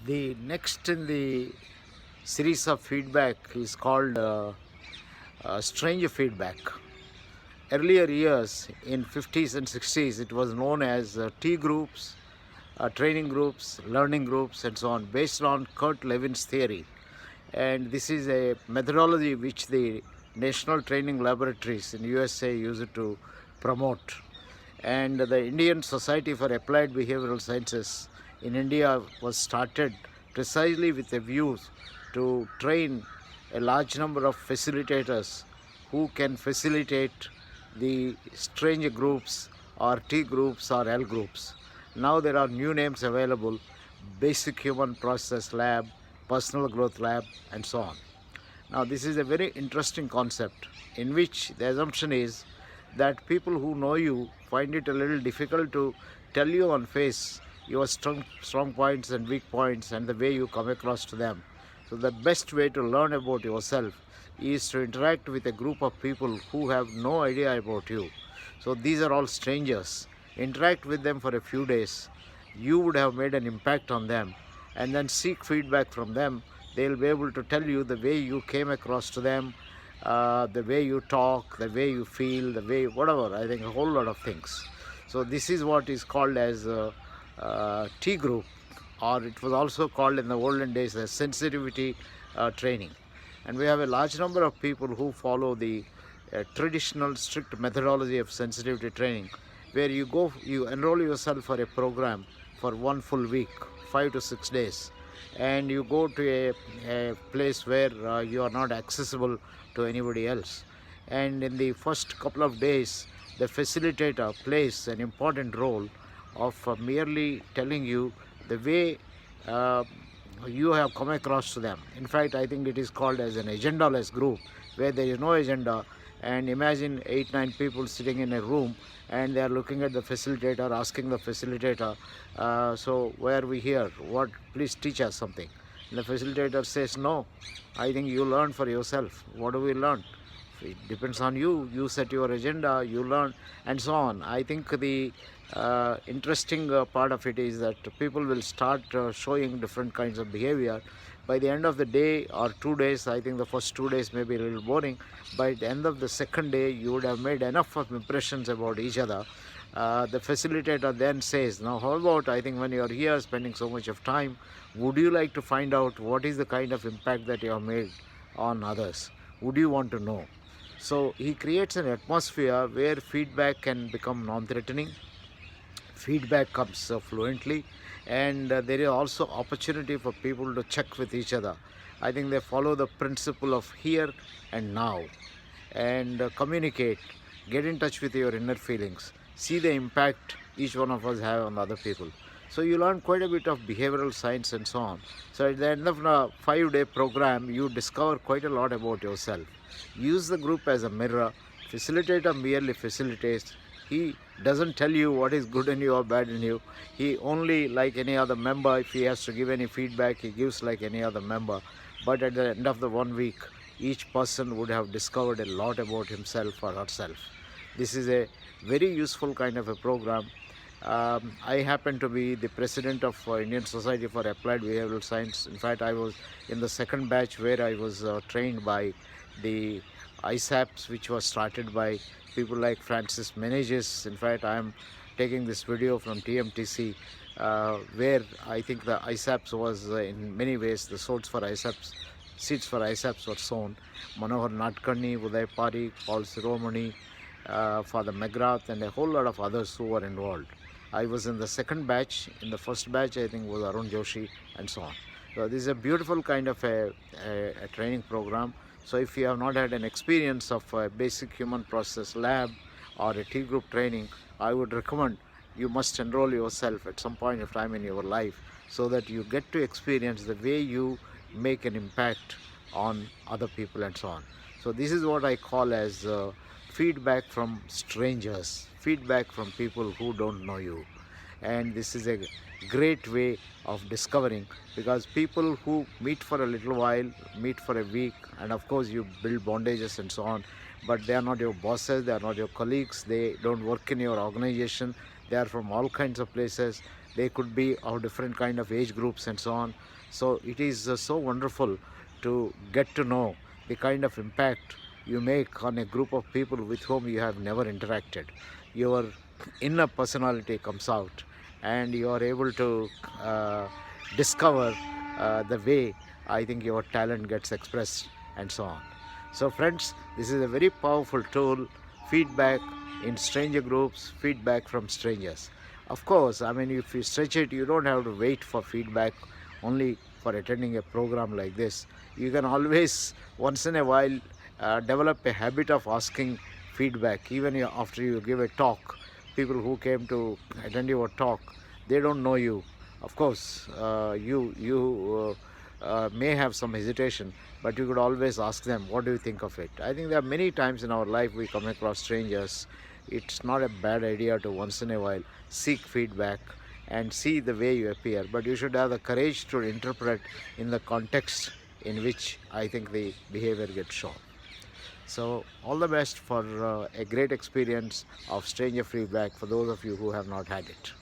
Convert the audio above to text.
The next in the series of feedback is called stranger feedback. Earlier years in 50s and 60s, it was known as T groups, training groups, learning groups, and so on, based on Kurt Levin's theory. And this is a methodology which the National Training Laboratories in USA use it to promote. And the Indian Society for Applied Behavioral Sciences in India was started precisely with a view to train a large number of facilitators who can facilitate the strange groups or T groups or L groups. Now there are new names available: Basic Human Process Lab, Personal Growth Lab, and so on. Now this is a very interesting concept in which the assumption is that people who know you find it a little difficult to tell you on face your strong points and weak points and the way you come across to them. So the best way to learn about yourself is to interact with a group of people who have no idea about you. So these are all strangers. Interact with them for a few days. You would have made an impact on them, and then seek feedback from them. They'll be able to tell you the way you came across to them, the way you talk, the way you feel, the way whatever. I think a whole lot of things. So this is what is called as T group, or it was also called in the olden days as sensitivity training. And we have a large number of people who follow the traditional strict methodology of sensitivity training, where you enroll yourself for a program for one full week, 5 to 6 days, and you go to a place where you are not accessible to anybody else. And in the first couple of days, the facilitator plays an important role of merely telling you the way uh, you have come across to them. In fact, I think it is called as an agendaless group, where there is no agenda. And imagine 8 9 people sitting in a room, and they are looking at the facilitator, asking the facilitator, so why are we here, what, please teach us something. And the facilitator says, no, I think you learn for yourself. What do we learn? It depends on you. You set your agenda, you learn, and so on. I think the interesting part of it is that people will start showing different kinds of behavior. By the end of the day or 2 days, I think the first 2 days may be a little boring. By the end of the second day, you would have made enough of impressions about each other. The facilitator then says, now how about, I think when you are here spending so much of time, would you like to find out what is the kind of impact that you have made on others? Would you want to know? So he creates an atmosphere where feedback can become non-threatening, feedback comes fluently, and there is also opportunity for people to check with each other. I think they follow the principle of here and now, and communicate, get in touch with your inner feelings, see the impact each one of us have on other people. So you learn quite a bit of behavioral science and so on. So at the end of a 5 day program, you discover quite a lot about yourself. Use the group as a mirror. Facilitator merely facilitates. He doesn't tell you what is good in you or bad in you. He only, like any other member, if he has to give any feedback, he gives like any other member. But at the end of the 1 week, each person would have discovered a lot about himself or herself. This is a very useful kind of a program. I happen to be the president of Indian Society for Applied Behavioral Science. In fact, I was in the second batch where I was trained by the ISAPs, which was started by people like Francis Meneges. In fact, I am taking this video from TMTC, where I think the ISAPs was in many ways the source for ISAPs. Seeds for ISAPs were sown. Manohar Natkani, Uday Parikh, Paul Siromani, Father McGrath, and a whole lot of others who were involved. I was in the second batch. In the first batch, I think, was Arun Joshi, and so on. So this is a beautiful kind of a training program. So if you have not had an experience of a basic human process lab or a T group training, I would recommend you must enroll yourself at some point of time in your life, so that you get to experience the way you make an impact on other people and so on. So this is what I call as feedback from strangers, feedback from people who don't know you. And this is a great way of discovering, because people who meet for a little while, meet for a week, and of course you build bondages and so on, but they are not your bosses, they are not your colleagues, they don't work in your organization, they are from all kinds of places. They could be of different kind of age groups and so on. So it is so wonderful to get to know the kind of impact you make on a group of people with whom you have never interacted. Your inner personality comes out, and you are able to discover the way I think your talent gets expressed and so on. So friends, this is a very powerful tool, feedback in stranger groups, feedback from strangers. Of course, I mean, if you stretch it, you don't have to wait for feedback only for attending a program like this. You can always, once in a while, develop a habit of asking feedback. Even after you give a talk, people who came to attend your talk, they don't know you. Of course, you may have some hesitation, but you could always ask them, what do you think of it? I think there are many times in our life we come across strangers. It's not a bad idea to once in a while seek feedback and see the way you appear, but you should have the courage to interpret in the context in which I think the behavior gets shown. So all the best for a great experience of stranger feedback for those of you who have not had it.